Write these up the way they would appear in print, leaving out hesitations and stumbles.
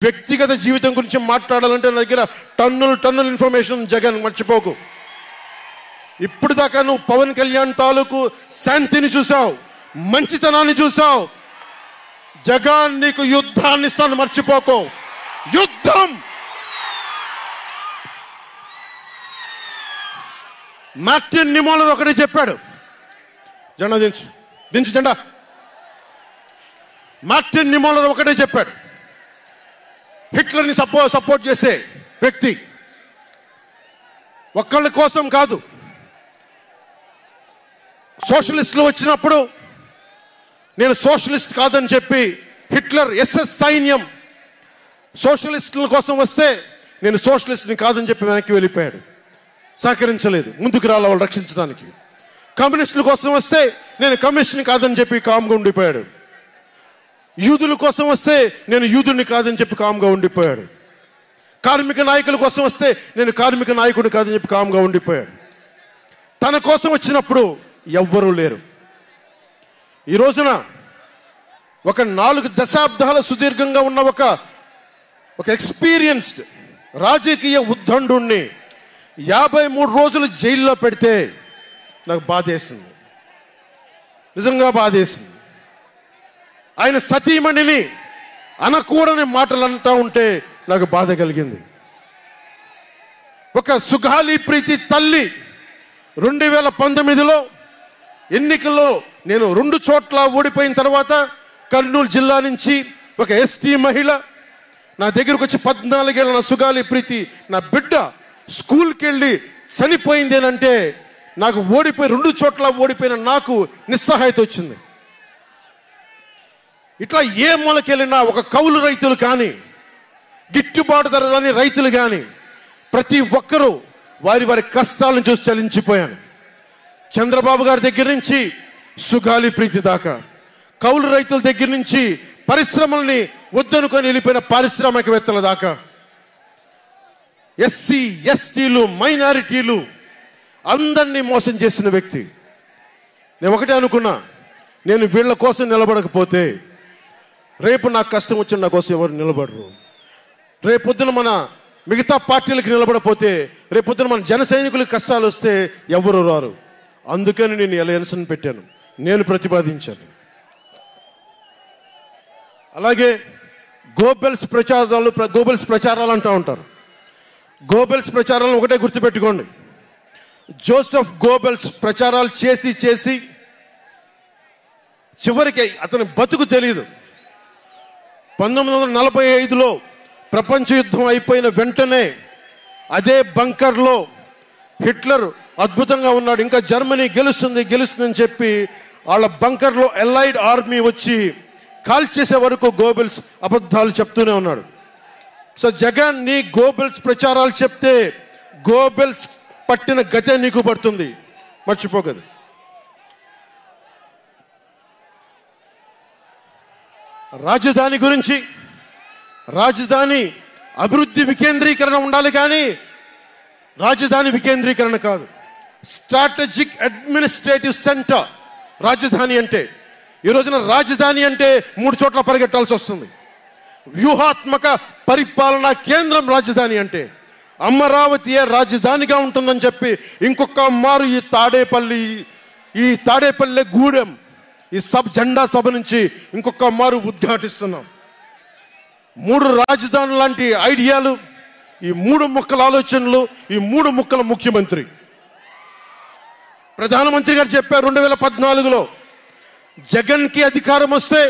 వ్యక్తిగత జీవితం గురించి మాట్లాడాలంటే నా దగ్గర టన్నుల ఇన్ఫర్మేషన్. జగన్ మర్చిపోకు. ఇప్పుడు దాకా నువ్వు పవన్ కళ్యాణ్ తాలూకు శాంతిని చూసావు, మంచితనాన్ని చూసావు. జగన్ నీకు యుద్ధాన్ని ఇస్తాను, మర్చిపోకు. యుద్ధం. మార్టిన్ నిమోలర్ ఒకటి చెప్పాడు. జెండా దించు జెండా. మార్టిన్ నిమోలర్ ఒకటే చెప్పాడు. హిట్లర్ని సపోర్ట్ చేసే వ్యక్తి ఒక్కళ్ళ కోసం కాదు. సోషలిస్టులు వచ్చినప్పుడు నేను సోషలిస్ట్ కాదని చెప్పి హిట్లర్ ఎస్ఎస్ సైన్యం సోషలిస్టుల కోసం వస్తే నేను సోషలిస్ట్ని కాదని చెప్పి వెనక్కి వెళ్ళిపోయాడు. సహకరించలేదు, ముందుకు రాల వాళ్ళు రక్షించడానికి. కమ్యూనిస్టుల కోసం వస్తే నేను కమ్యూనిస్ట్ని కాదని చెప్పి కామ్గా ఉండిపోయాడు. యూదుల కోసం వస్తే నేను యూదుని కాదని చెప్పి కామ్గా ఉండిపోయాడు. కార్మిక నాయకుల కోసం వస్తే నేను కార్మిక నాయకుడిని కాదని చెప్పి కామ్గా ఉండిపోయాడు. తన కోసం వచ్చినప్పుడు ఎవ్వరూ లేరు. ఈ రోజున ఒక 4 దశాబ్దాల సుదీర్ఘంగా ఉన్న ఒక ఎక్స్పీరియన్స్డ్ రాజకీయ ఉద్దండుణ్ణి 53 రోజులు జైల్లో పెడితే నాకు బాధేసింది, నిజంగా బాధేసింది. ఆయన సతీమణిని అనకూడని మాటలు అంటూ ఉంటే నాకు బాధ కలిగింది. ఒక సుగాలి ప్రీతి తల్లి 2019లో ఎన్నికల్లో నేను 2 చోట్ల ఓడిపోయిన తర్వాత కర్నూలు జిల్లా నుంచి ఒక ఎస్టీ మహిళ నా దగ్గరకు వచ్చి 14 ఏళ్ళ నా సుగాలి ప్రీతి నా బిడ్డ స్కూల్కి వెళ్ళి చనిపోయిందేనంటే నాకు 2 చోట్ల ఓడిపోయిన నాకు నిస్సహాయత వచ్చింది. ఇట్లా ఏ మూలకెళ్ళినా ఒక కౌలు రైతులు కానీ గిట్టుబాటు ధర రాని రైతులు కానీ ప్రతి ఒక్కరూ వారి కష్టాలను చూసి చలించిపోయాను. చంద్రబాబు గారి దగ్గర నుంచి సుగాలి ప్రీతి దాకా, కౌలు రైతుల దగ్గర నుంచి పరిశ్రమల్ని వద్దనుకొని వెళ్ళిపోయిన పారిశ్రామికవేత్తల దాకా, ఎస్సీ ఎస్టీలు మైనారిటీలు అందరినీ మోసం చేసిన వ్యక్తి. నేను ఒకటే అనుకున్నా, నేను వీళ్ళ కోసం నిలబడకపోతే రేపు నాకు కష్టం వచ్చిన నా కోసం ఎవరు నిలబడరు. రేపొద్దున మన మిగతా పార్టీలకు నిలబడపోతే రేపొద్దున మన జన సైనికులకు కష్టాలు వస్తే ఎవరు రారు. అందుకని నేను అలయన్స్ని పెట్టాను, నేను ప్రతిపాదించాను. అలాగే గోబెల్స్ ప్రచారాలు అంటూ ఉంటారు. గోబెల్స్ ప్రచారాలను ఒకటే గుర్తుపెట్టుకోండి. జోసెఫ్ గోబెల్స్ ప్రచారాలు చేసి చివరికి అతని బతుకు తెలియదు. 1945లో ప్రపంచ యుద్ధం అయిపోయిన వెంటనే అదే బంకర్లో హిట్లర్ అద్భుతంగా ఉన్నాడు, ఇంకా జర్మనీ గెలుస్తుందని చెప్పి వాళ్ళ బంకర్లో ఎలైడ్ ఆర్మీ వచ్చి కాల్ చేసే వరకు గోబెల్స్ అబద్ధాలు చెప్తూనే ఉన్నాడు. సో జగన్ నీ గోబెల్స్ ప్రచారాలు చెప్తే గోబెల్స్ పట్టిన గతే నీకు పడుతుంది, మర్చిపోకదు. రాజధాని గురించి, రాజధాని అభివృద్ధి వికేంద్రీకరణ ఉండాలి కానీ రాజధాని వికేంద్రీకరణ కాదు. స్ట్రాటజిక్ అడ్మినిస్ట్రేటివ్ సెంటర్ రాజధాని అంటే. ఈ రోజున రాజధాని అంటే 3 చోట్ల పరిగెట్టాల్సి వస్తుంది. వ్యూహాత్మక పరిపాలనా కేంద్రం రాజధాని అంటే. అమరావతియే రాజధానిగా ఉంటుందని చెప్పి ఇంకొక మారు ఈ తాడేపల్లి గూడెం ఈ జెండా సభ నుంచి ఇంకొక మారు ఉద్ఘాటిస్తున్నాం. 3 రాజధానులు లాంటి ఐడియాలు, ఈ 3 ముక్కల ఆలోచనలు, ఈ 3 ముక్కల ముఖ్యమంత్రి. ప్రధానమంత్రి గారు చెప్పారు 2014లో జగన్కి అధికారం వస్తే,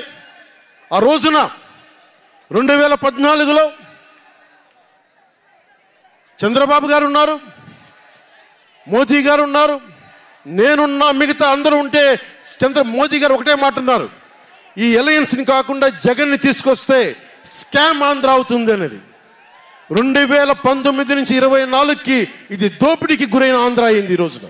ఆ రోజున 2014లో చంద్రబాబు గారు ఉన్నారు, మోదీ గారు ఉన్నారు, నేనున్నా, మిగతా అందరూ ఉంటే మోదీ గారు ఒకటే మాట ఉన్నారు, ఈ అలయన్స్ని కాకుండా జగన్ని తీసుకొస్తే స్కామ్ ఆంధ్ర అవుతుంది అనేది. 2019 నుంచి 24కి ఇది దోపిడీకి గురైన ఆంధ్ర అయింది ఈ రోజున.